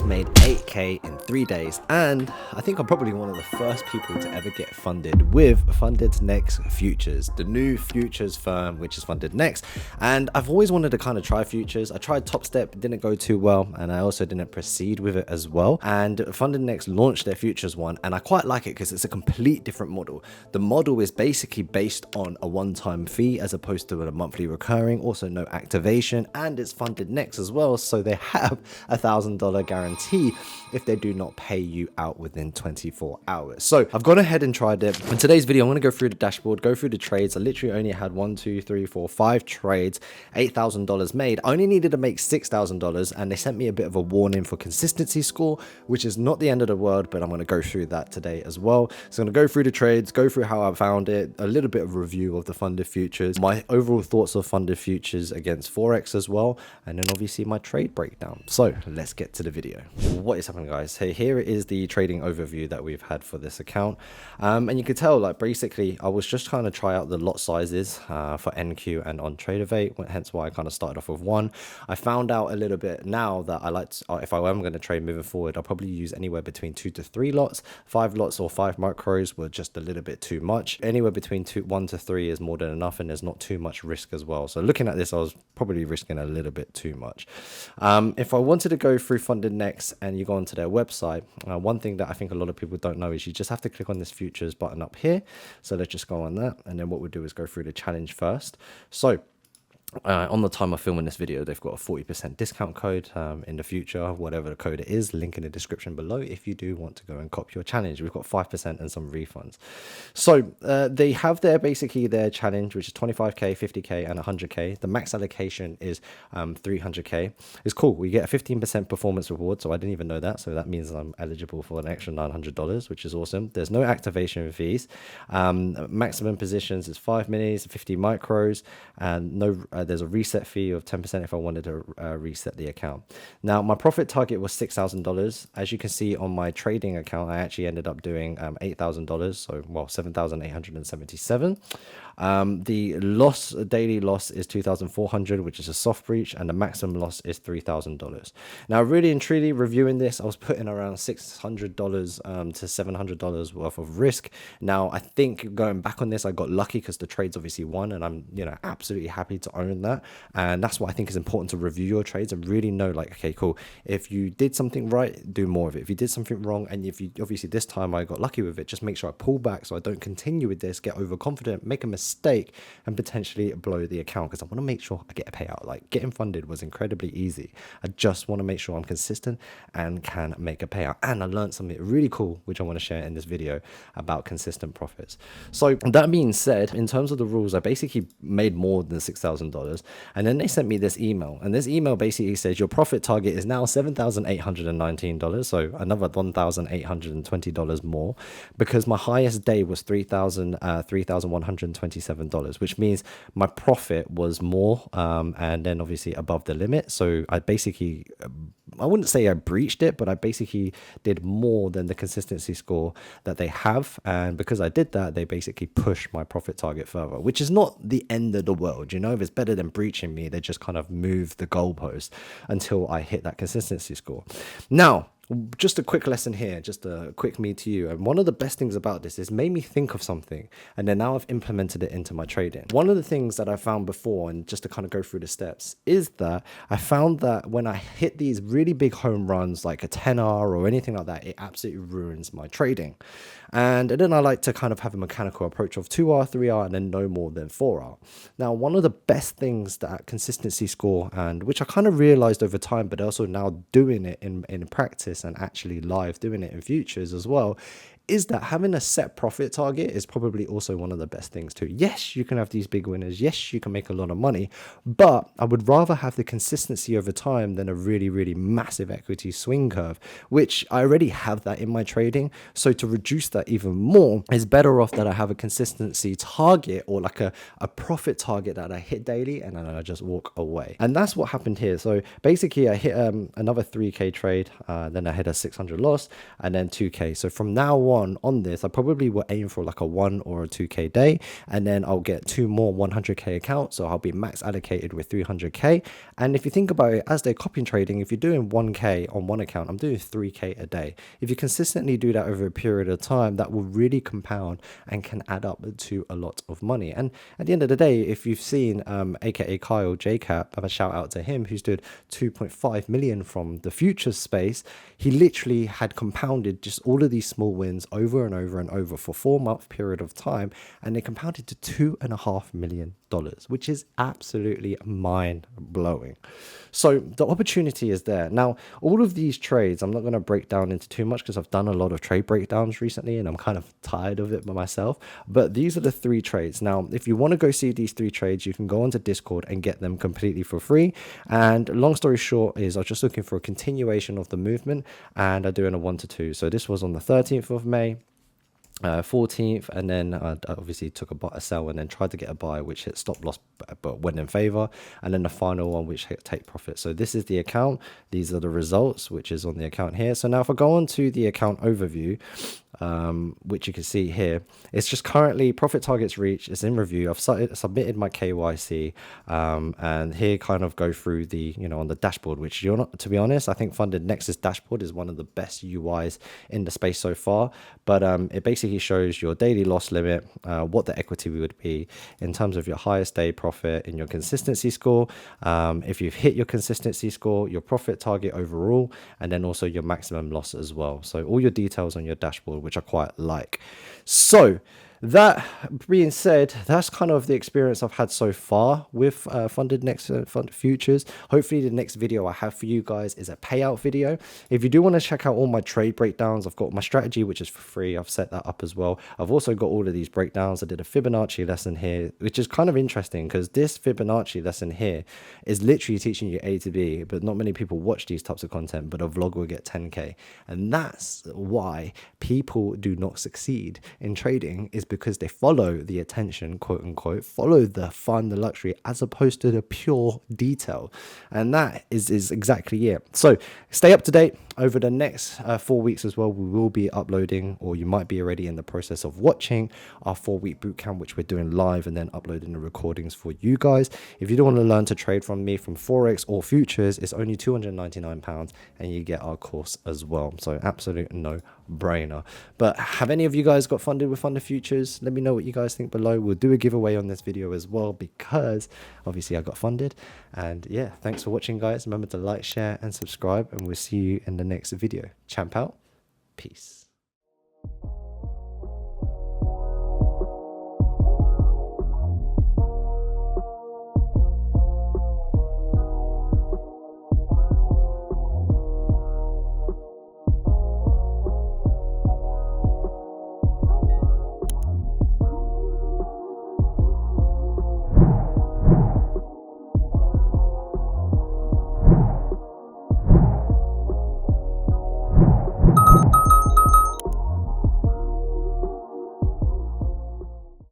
made 8K in 3 days, and I think I'm probably one of the first people to ever get funded with fundedfutures, the new futures firm which is funded next. And I've always wanted to kind of try futures. I tried Top Step, didn't go too well, and I also didn't proceed with it as well. And Funded Next launched their futures one, and I quite like it because it's a complete different model. The model is basically based on a one-time fee as opposed to a monthly recurring, also no activation, and it's funded next as well, so they have $1,000 guarantee if they do not pay you out within 24 hours. So I've gone ahead and tried it. In today's video, I'm going to go through the dashboard, go through the trades. I literally only had 5 trades, $8,000 made. I only needed to make $6,000, and they sent me a bit of a warning for consistency score, which is not the end of the world, but I'm going to go through that today as well. So I'm going to go through the trades, go through how I found it, a little bit of review of the funded futures, my overall thoughts of funded futures against Forex as well, and then obviously my trade breakdown. So let's get to the video. What is happening, guys? Hey, here is the trading overview that we've had for this account, and you can tell, like, basically I was just trying to try out the lot sizes for NQ and on Tradeovate, hence why I kind of started off with one. I found out a little bit now that I like to, if I am going to trade moving forward, I'll probably use anywhere between 2 to 3 lots. 5 lots or 5 micros were just a little bit too much. Anywhere between 1 to 3 is more than enough, and there's not too much risk as well. So looking at this, I was probably risking a little bit too much. If I wanted to go through Funded Next and you go onto their website, one thing that I think a lot of people don't know is you just have to click on this futures button up here. So let's just go on that, and then what we'll do is go through the challenge first. So on the time of filming this video, they've got a 40% discount code in the future, whatever the code it is, link in the description below if you do want to go and copy your challenge. We've got 5% and some refunds. So they have basically their challenge, which is 25k, 50k and 100k. The max allocation is 300k. It's cool. We get a 15% performance reward, so I didn't even know that, so that means I'm eligible for an extra $900, which is awesome. There's no activation fees. Maximum positions is 5 minis, 50 micros, and no there's a reset fee of 10% if I wanted to reset the account. Now, my profit target was $6,000. As you can see on my trading account, I actually ended up doing $8,000, so well, 7,877. The daily loss is 2,400, which is a soft breach, and the maximum loss is $3,000. Now, really and truly reviewing this, I was putting around $600 to $700 worth of risk. Now, I think going back on this, I got lucky because the trades obviously won, and I'm absolutely happy to own that. And that's why I think it's important to review your trades and really know, like, okay, cool, if you did something right, do more of it. If you did something wrong, and if you obviously this time I got lucky with it, just make sure I pull back so I don't continue with this, get overconfident, make a mistake, and potentially blow the account, because I want to make sure I get a payout. Like, getting funded was incredibly easy. I just want to make sure I'm consistent and can make a payout. And I learned something really cool, which I want to share in this video about consistent profits. So that being said, in terms of the rules, I basically made more than $6,000, and then they sent me this email, and this email basically says your profit target is now $7,819, so another $1,820 more, because my highest day was $3,127, which means my profit was more, and then obviously above the limit. So I basically, I wouldn't say I breached it, but I basically did more than the consistency score that they have. And because I did that, they basically pushed my profit target further, which is not the end of the world. If it's better than breaching me, they just kind of move the goalpost until I hit that consistency score. Now, just a quick lesson here, just a quick me to you. And one of the best things about this is made me think of something, and then now I've implemented it into my trading. One of the things that I found before, and just to kind of go through the steps, is that I found that when I hit these really big home runs, like a 10R or anything like that, it absolutely ruins my trading. And then I like to kind of have a mechanical approach of 2R, 3R, and then no more than 4R. Now, one of the best things that consistency score, and which I kind of realized over time, but also now doing it in practice and actually live doing it in futures as well, is that having a set profit target is probably also one of the best things too. Yes, you can have these big winners. Yes, you can make a lot of money, but I would rather have the consistency over time than a really, really massive equity swing curve, which I already have that in my trading. So to reduce that even more, is better off that I have a consistency target, or like a profit target that I hit daily, and then I just walk away. And that's what happened here. So basically I hit another 3K trade, then I hit a 600 loss, and then 2K. So from now one on this, I probably will aim for like a 1 or a 2k day, and then I'll get 2 more 100k accounts, so I'll be max allocated with 300k. And if you think about it, as they're copy trading, if you're doing 1k on one account, I'm doing 3k a day. If you consistently do that over a period of time, that will really compound and can add up to a lot of money. And at the end of the day, if you've seen aka Kyle JCap, have a shout out to him, who's did 2.5 million from the futures space. He literally had compounded just all of these small wins over and over and over for 4-month period of time, and they compounded to $2.5 million, which is absolutely mind blowing. So the opportunity is there. Now, all of these trades, I'm not going to break down into too much because I've done a lot of trade breakdowns recently and I'm kind of tired of it by myself. But these are the 3 trades. Now, if you want to go see these 3 trades, you can go onto Discord and get them completely for free. And long story short is I was just looking for a continuation of the movement, and I'm doing a 1 to 2. So this was on the 13th of May. 14th, and then obviously took a sell and then tried to get a buy, which hit stop loss but went in favor, and then the final one which hit take profit. So this is the account, these are the results, which is on the account here. So now if I go on to the account overview, which you can see here, it's just currently profit targets reached, it's in review. I've submitted my KYC, and here kind of go through the, on the dashboard, which you're not, to be honest, I think Funded Nexus dashboard is one of the best UIs in the space so far. But it basically shows your daily loss limit, what the equity would be in terms of your highest day profit and your consistency score, if you've hit your consistency score, your profit target overall, and then also your maximum loss as well. So all your details on your dashboard, which I quite like. So that being said, that's kind of the experience I've had so far with Funded Next Fund Futures. Hopefully the next video I have for you guys is a payout video. If you do want to check out all my trade breakdowns, I've got my strategy, which is for free. I've set that up as well. I've also got all of these breakdowns. I did a Fibonacci lesson here, which is kind of interesting because this Fibonacci lesson here is literally teaching you A to B, but not many people watch these types of content, but a vlog will get 10k. And that's why people do not succeed in trading, is because they follow the attention, quote unquote, follow the fun, the luxury, as opposed to the pure detail. And that is exactly it. So stay up to date over the next 4 weeks as well. We will be uploading, or you might be already in the process of watching our 4-week bootcamp, which we're doing live and then uploading the recordings for you guys. If you do want to learn to trade from me from Forex or futures, it's only £299 and you get our course as well. So absolute no brainer. But have any of you guys got funded with Funded Futures? Let me know what you guys think below. We'll do a giveaway on this video as well, because obviously I got funded. And yeah, thanks for watching, guys. Remember to like, share and subscribe, and we'll see you in the next video. Champ out. Peace.